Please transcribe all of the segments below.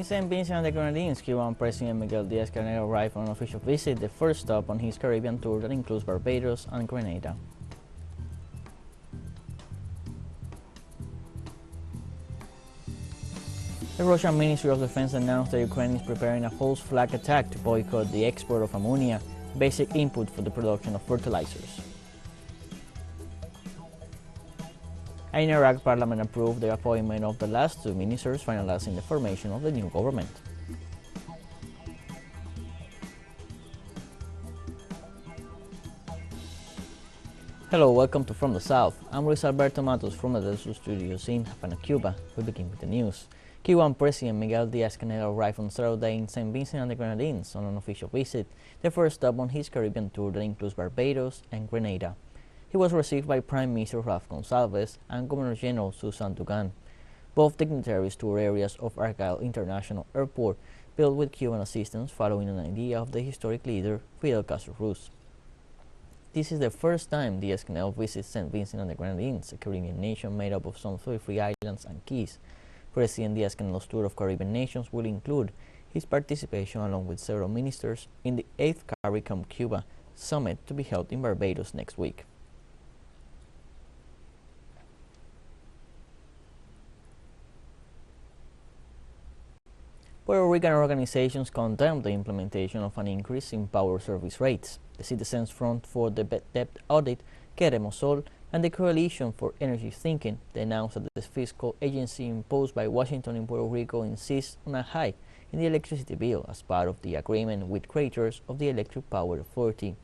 In St. Vincent and the Grenadines, Cuban President Miguel Diaz-Canel arrived on an official visit, the first stop on his Caribbean tour that includes Barbados and Grenada. The Russian Ministry of Defense announced that Ukraine is preparing a false flag attack to boycott the export of ammonia, basic input for the production of fertilizers. In Iraq, Parliament approved the appointment of the last two ministers, finalizing the formation of the new government. Hello, welcome to From the South. I'm Luis Alberto Matos from the TeleSUR studios in Havana, Cuba. We begin with the news. Cuban President Miguel Diaz-Canel arrived on Saturday in St. Vincent and the Grenadines on an official visit, the first stop on his Caribbean tour that includes Barbados and Grenada. He was received by Prime Minister Ralph Gonsalves and Governor General Susan Dugan. Both dignitaries toured areas of Argyle International Airport, built with Cuban assistance following an idea of the historic leader Fidel Castro Ruz. This is the first time Diaz-Canel visits St. Vincent and the Grenadines, a Caribbean nation made up of some 33 islands and keys. President Diaz-Canel's tour of Caribbean nations will include his participation along with several ministers in the 8th CARICOM Cuba summit to be held in Barbados next week. Puerto Rican organizations condemned the implementation of an increase in power service rates. The Citizens Front for the Debt Audit, Queremos Sol, and the Coalition for Energy Thinking denounced that the fiscal agency imposed by Washington in Puerto Rico insists on a hike in the electricity bill as part of the agreement with creditors of the Electric Power Authority.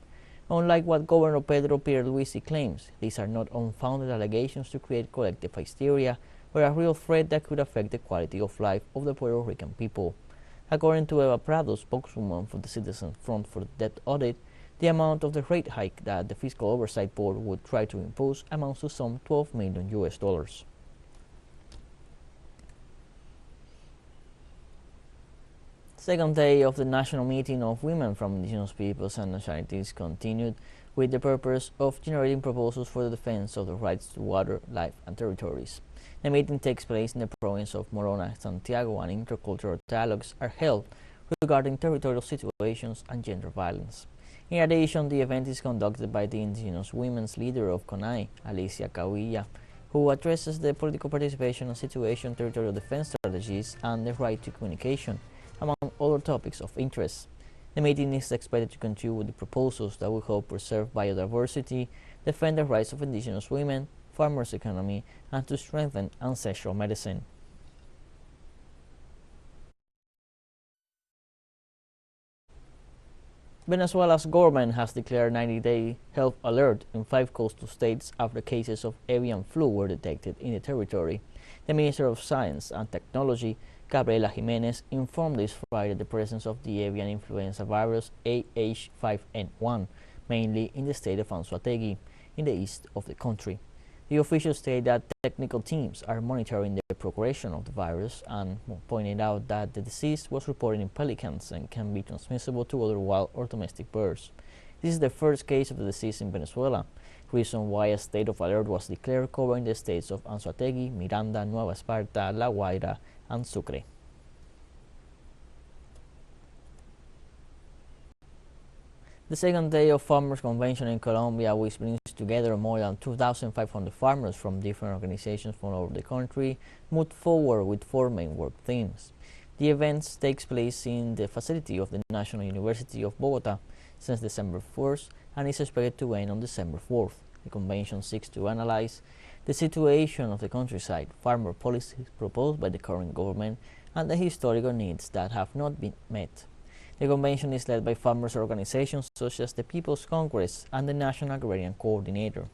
Unlike what Governor Pedro Pierluisi claims, these are not unfounded allegations to create collective hysteria or a real threat that could affect the quality of life of the Puerto Rican people. According to Eva Prado, spokeswoman for the Citizens Front for the Debt Audit, the amount of the rate hike that the Fiscal Oversight Board would try to impose amounts to some $12 million. Second day of the national meeting of women from indigenous peoples and nationalities continued with the purpose of generating proposals for the defense of the rights to water, life, and territories. The meeting takes place in the province of Morona, Santiago, and intercultural dialogues are held regarding territorial situations and gender violence. In addition, the event is conducted by the indigenous women's leader of CONAI, Alicia Cauilla, who addresses the political participation and situation, territorial defense strategies, and the right to communication, among other topics of interest. The meeting is expected to contribute with proposals that will help preserve biodiversity, defend the rights of indigenous women, farmers' economy, and to strengthen ancestral medicine. Venezuela's government has declared 90-day health alert in 5 coastal states after cases of avian flu were detected in the territory. The Minister of Science and Technology, Gabriela Jimenez, informed this Friday the presence of the avian influenza virus AH5N1, mainly in the state of Anzoátegui, in the east of the country. The officials state that technical teams are monitoring the progression of the virus and pointed out that the disease was reported in pelicans and can be transmissible to other wild or domestic birds. This is the first case of the disease in Venezuela, reason why a state of alert was declared covering the states of Anzoátegui, Miranda, Nueva Esparta, La Guaira, and Sucre. The second day of Farmers' Convention in Colombia, which brings together more than 2,500 farmers from different organizations from all over the country, moved forward with 4 main work themes. The event takes place in the facility of the National University of Bogota since December 1st and is expected to end on December 4th. The convention seeks to analyze the situation of the countryside, farmer policies proposed by the current government, and the historical needs that have not been met. The convention is led by farmers' organizations such as the People's Congress and the National Agrarian Coordinator.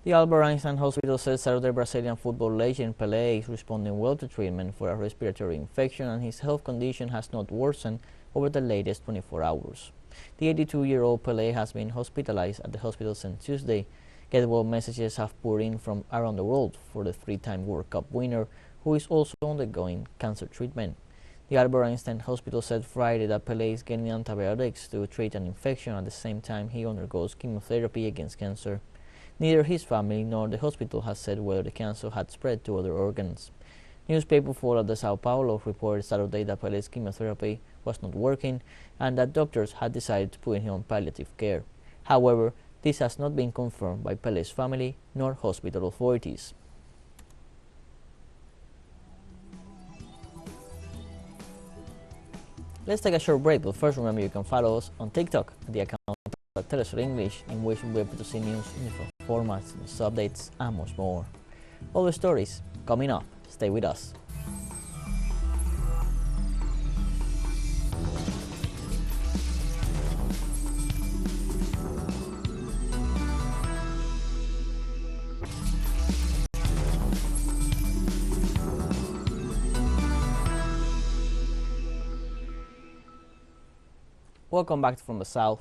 The Albert Einstein Hospital says Saturday Brazilian football legend Pelé is responding well to treatment for a respiratory infection and his health condition has not worsened over the latest 24 hours. The 82-year-old Pelé has been hospitalized at the hospital since Tuesday. Get well messages have poured in from around the world for the 3-time World Cup winner, who is also undergoing cancer treatment. The Albert Einstein Hospital said Friday that Pelé is getting antibiotics to treat an infection at the same time he undergoes chemotherapy against cancer. Neither his family nor the hospital has said whether the cancer had spread to other organs. Newspaper Fora de Sao Paulo reported Saturday that Pele's chemotherapy was not working and that doctors had decided to put him on palliative care. However, this has not been confirmed by Pele's family nor hospital authorities. Let's take a short break, but first remember you can follow us on TikTok at the account of TeleSUR English, in which you'll be able to see news in different formats, news updates, and much more. All the stories coming up. Stay with us. Welcome back from the south.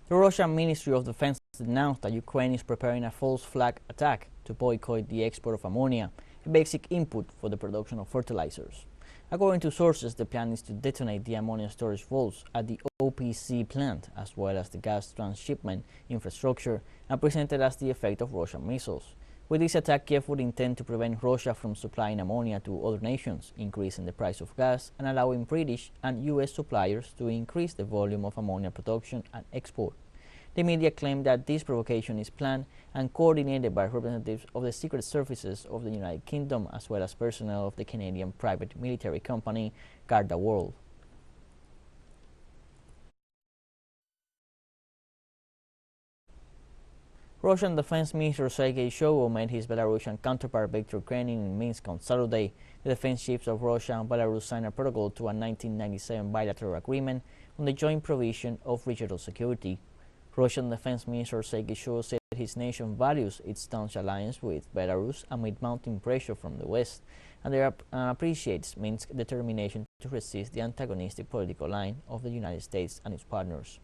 The Russian Ministry of Defense announced that Ukraine is preparing a false flag attack to boycott the export of ammonia, a basic input for the production of fertilizers. According to sources, the plan is to detonate the ammonia storage vaults at the OPC plant, as well as the gas transshipment infrastructure, and presented as the effect of Russian missiles. With this attack, Kiev would intend to prevent Russia from supplying ammonia to other nations, increasing the price of gas and allowing British and US suppliers to increase the volume of ammonia production and export. The media claimed that this provocation is planned and coordinated by representatives of the secret services of the United Kingdom, as well as personnel of the Canadian private military company govt. Russian Defense Minister Sergei Shoigu met his Belarusian counterpart Viktor Krenin in Minsk on Saturday. The defense chiefs of Russia and Belarus signed a protocol to a 1997 bilateral agreement on the joint provision of regional security. Russian Defense Minister Sergei Shoigu said his nation values its staunch alliance with Belarus amid mounting pressure from the West, and appreciates Minsk's determination to resist the antagonistic political line of the United States and its partners.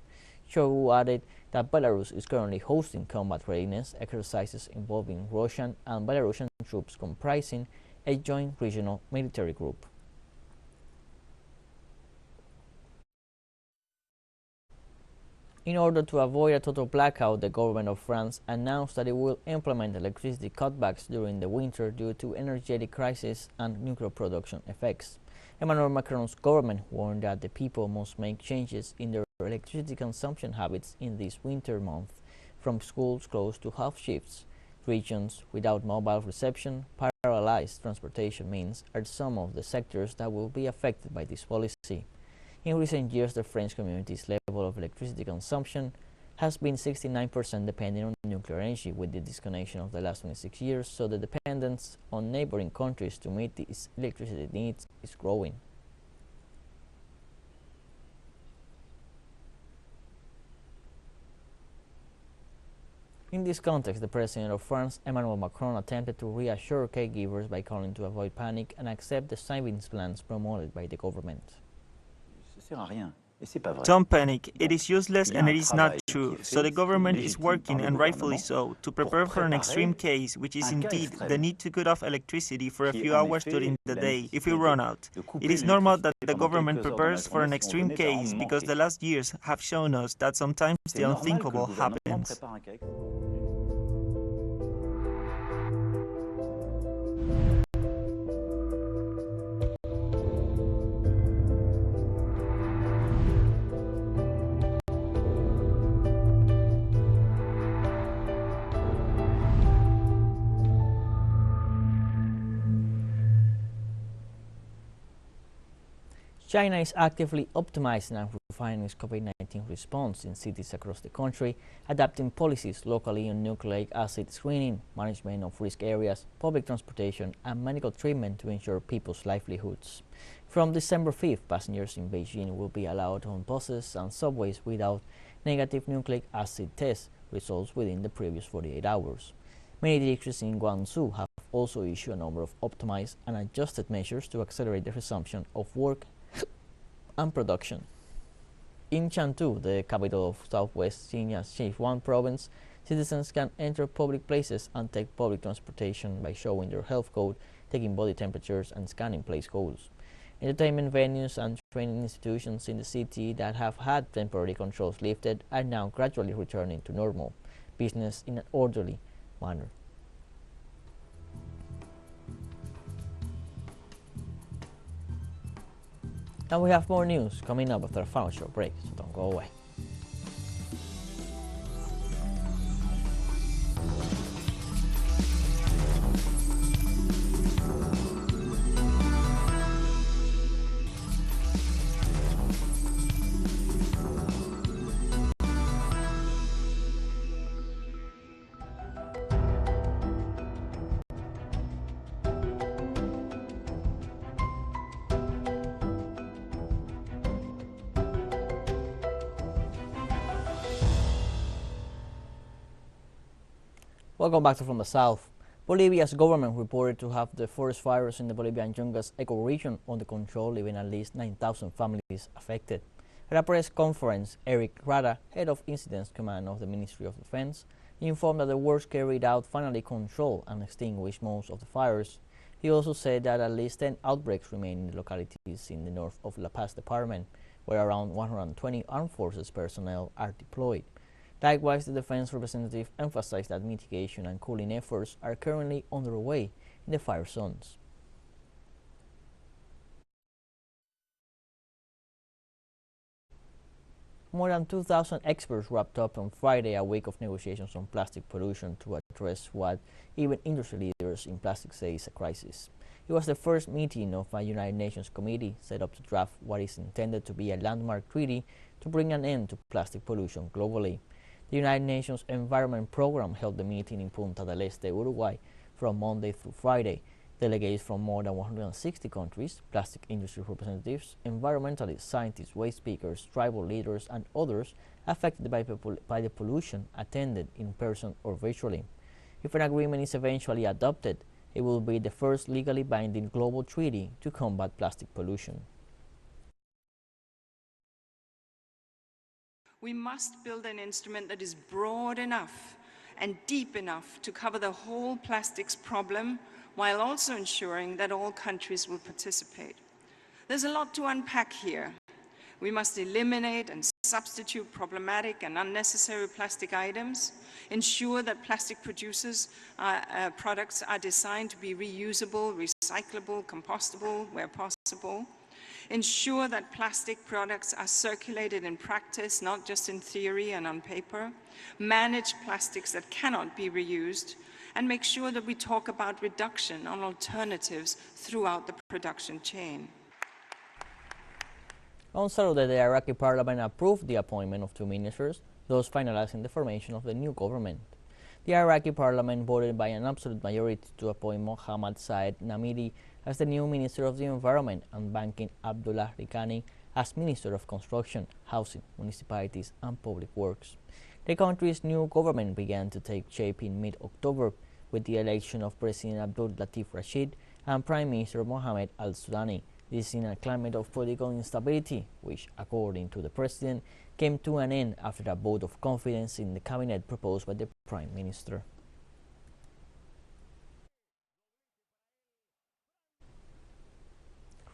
Shoigu added that Belarus is currently hosting combat readiness exercises involving Russian and Belarusian troops comprising a joint regional military group. In order to avoid a total blackout, the government of France announced that it will implement electricity cutbacks during the winter due to energetic crisis and nuclear production effects. Emmanuel Macron's government warned that the people must make changes in their electricity consumption habits in this winter month, from schools closed to half shifts. Regions without mobile reception, paralyzed transportation means are some of the sectors that will be affected by this policy. In recent years, the French community's level of electricity consumption has been 69% dependent on nuclear energy. With the disconnection of the last 26 years, so the dependence on neighboring countries to meet these electricity needs is growing. In this context, the President of France, Emmanuel Macron, attempted to reassure caregivers by calling to avoid panic and accept the savings plans promoted by the government. Don't panic, it is useless and it is not true. So the government is working, and rightfully so, to prepare for an extreme case, which is indeed the need to cut off electricity for a few hours during the day if we run out. It is normal that the government prepares for an extreme case because the last years have shown us that sometimes the unthinkable happens. China is actively optimizing and refining its COVID-19 response in cities across the country, adapting policies locally on nucleic acid screening, management of risk areas, public transportation, and medical treatment to ensure people's livelihoods. From December 5th, passengers in Beijing will be allowed on buses and subways without negative nucleic acid test results within the previous 48 hours. Many districts in Guangzhou have also issued a number of optimized and adjusted measures to accelerate the resumption of work and production. In Chengdu, the capital of southwest Xinjiang's Sichuan province, citizens can enter public places and take public transportation by showing their health code, taking body temperatures, and scanning place codes. Entertainment venues and training institutions in the city that have had temporary controls lifted are now gradually returning to normal business in an orderly manner. And we have more news coming up after a final short break, so don't go away. Welcome back to From the South. Bolivia's government reported to have the forest fires in the Bolivian Yungas ecoregion under control, leaving at least 9,000 families affected. At a press conference, Eric Rada, head of Incidents Command of the Ministry of Defense, informed that the works carried out finally controlled and extinguished most of the fires. He also said that at least 10 outbreaks remain in the localities in the north of La Paz department, where around 120 armed forces personnel are deployed. Likewise, the defense representative emphasized that mitigation and cooling efforts are currently underway in the fire zones. More than 2,000 experts wrapped up on Friday a week of negotiations on plastic pollution to address what even industry leaders in plastics say is a crisis. It was the first meeting of a United Nations committee set up to draft what is intended to be a landmark treaty to bring an end to plastic pollution globally. The United Nations Environment Program held the meeting in Punta del Este, Uruguay, from Monday through Friday. Delegates from more than 160 countries, plastic industry representatives, environmentalists, scientists, waste speakers, tribal leaders, and others affected by the pollution attended in person or virtually. If an agreement is eventually adopted, it will be the first legally binding global treaty to combat plastic pollution. We must build an instrument that is broad enough and deep enough to cover the whole plastics problem, while also ensuring that all countries will participate. There's a lot to unpack here. We must eliminate and substitute problematic and unnecessary plastic items, ensure that plastic products are designed to be reusable, recyclable, compostable where possible, ensure that plastic products are circulated in practice, not just in theory and on paper, manage plastics that cannot be reused, and make sure that we talk about reduction on alternatives throughout the production chain. On Saturday, the Iraqi parliament approved the appointment of 2 ministers, thus finalizing the formation of the new government. The Iraqi parliament voted by an absolute majority to appoint Mohammad Saed Namiri as the new Minister of the Environment and banking Abdullah Rikani as Minister of Construction, Housing, Municipalities and Public Works. The country's new government began to take shape in mid-October with the election of President Abdul Latif Rashid and Prime Minister Mohamed al-Sudani. This is in a climate of political instability, which, according to the President, came to an end after a vote of confidence in the cabinet proposed by the Prime Minister.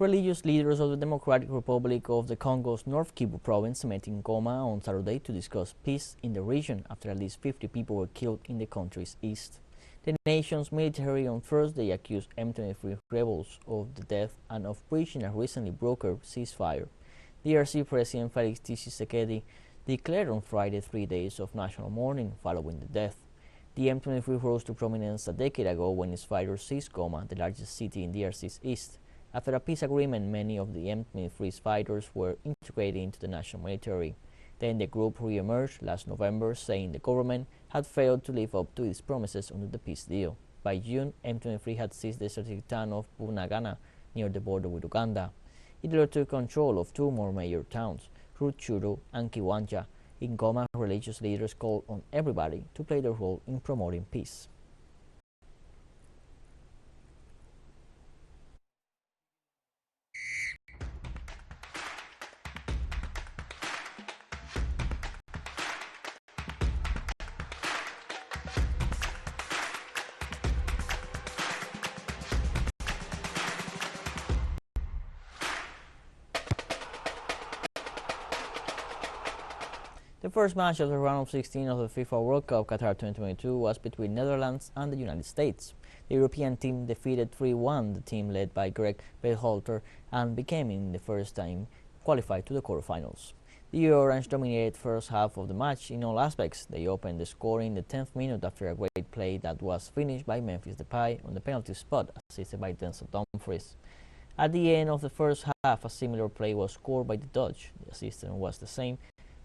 Religious leaders of the Democratic Republic of the Congo's North Kivu province met in Goma on Saturday to discuss peace in the region after at least 50 people were killed in the country's east. The nation's military on Thursday accused M23 rebels of the death and of breaching a recently brokered ceasefire. DRC President Felix Tshisekedi declared on Friday 3 days of national mourning following the death. The M23 rose to prominence a decade ago when its fighters seized Goma, the largest city in DRC's east. After a peace agreement, many of the M23's fighters were integrated into the national military. Then the group re-emerged last November, saying the government had failed to live up to its promises under the peace deal. By June, M23 had seized the strategic town of Bunagana near the border with Uganda. It later took control of 2 more major towns, Rutshuru and Kiwanja. In Goma, religious leaders called on everybody to play their role in promoting peace. The first match of the round of 16 of the FIFA World Cup Qatar 2022 was between Netherlands and the United States. The European team defeated 3-1 the team led by Greg Berhalter and becoming the first time qualified to the quarterfinals. The Orange dominated the first half of the match in all aspects. They opened the score in the 10th minute after a great play that was finished by Memphis Depay on the penalty spot, assisted by Dumfries. At the end of the first half, a similar play was scored by the Dutch. The assistant was the same,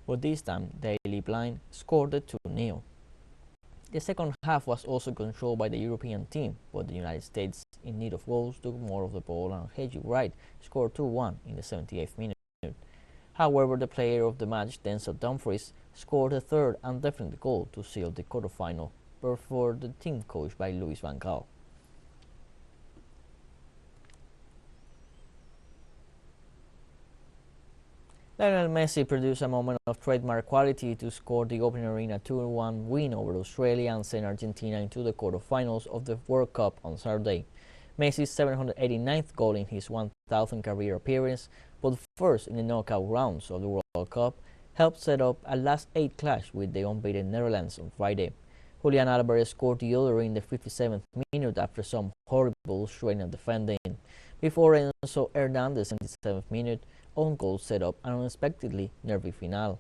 but this time Daley Blind scored the 2-0. The second half was also controlled by the European team, but the United States, in need of goals, took more of the ball and Hedgie Wright scored 2-1 in the 78th minute. However, the player of the match, Dumfries, scored the third and definite goal to seal the quarterfinal for the team coached by Louis van Gaal. Lionel Messi produced a moment of trademark quality to score the opener in a 2-1 win over Australia and send Argentina into the quarterfinals of the World Cup on Saturday. Messi's 789th goal in his 1,000th career appearance, but first in the knockout rounds of the World Cup, helped set up a last-8 clash with the unbeaten Netherlands on Friday. Julian Alvarez scored the other in the 57th minute after some horrible strain of defending, before Enzo Hernandez in the 77th minute own goal set up an unexpectedly nervy finale.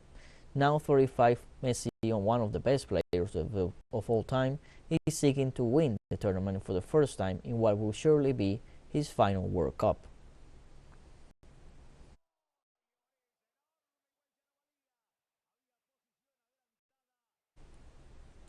Now 35, Messi, one of the best players of all time, is seeking to win the tournament for the first time in what will surely be his final World Cup.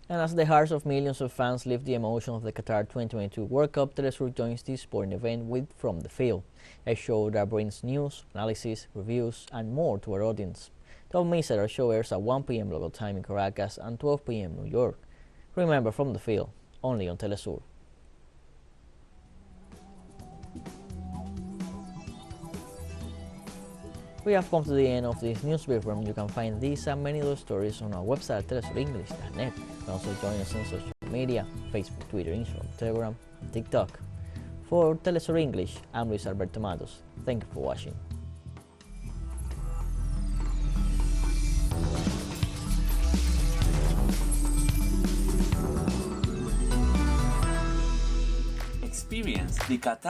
And as the hearts of millions of fans lift the emotion of the Qatar 2022 World Cup, TeleSUR joins this sporting event with From the Field, a show that brings news, analysis, reviews, and more to our audience. Don't miss it, our show airs at 1 p.m. local time in Caracas and 12 p.m. New York. Remember, From the Field, only on TeleSUR. We have come to the end of this news briefing. You can find these and many other stories on our website at telesurenglish.net. You can also join us on social media, Facebook, Twitter, Instagram, Telegram, and TikTok. For TeleSUR English, I'm Luis Alberto Matos. Thank you for watching. Experience the Qatar